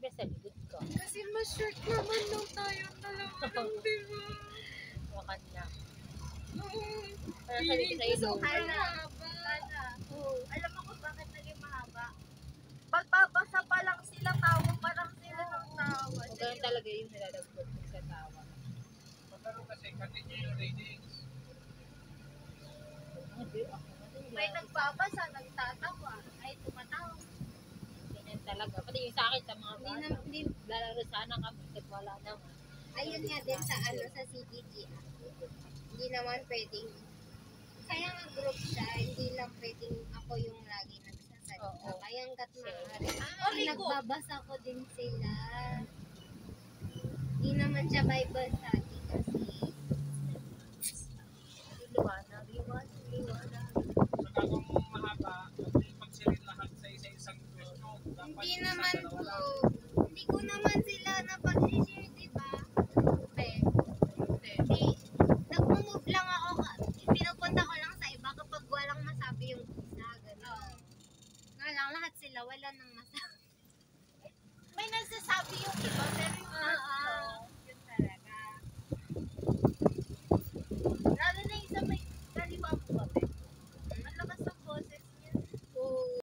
Siyempre sa likod ko. Kasi ma-short naman lang tayo dalawa lang, di ba? Wakan na. Parang sabi ko sa iyo, sobrang Hala. haba. Alam mo kung bakit naging mahaba? Pagbabasa pa lang sila, tawa pa lang sila ng tawa. So, ganun talaga yung nilalagpot ko sa tawa. Magkaroon kasi continue yung ratings. May nagbabasa, nagtatawa, ay tumatawa. Ganyan talaga. Pati yung sa akin, sa mga bata. Lalaro sana kami, kasi wala naman. Ayun nga din sa sa CBG. Hindi naman pwedeng, kaya nga group siya, hindi lang pwedeng ako yung lagi nagsasalita. Oo. Kaya hanggat maaari. Ligo. Nagbabasa ko din sila. Hindi naman siya Bible study kasi. Liwanag. Saka kung mahaba, pag sila lahat sa isa-isang question. Hindi naman ko, hindi ko naman sila napag-share, di ba? Hindi. Nagmumove lang ako, pinupunta ko lang sa iba kapag walang masabi yung isa, gano'n. Nga lang, lahat sila, wala nang masabi. May nagsasabi yung iba, pero yung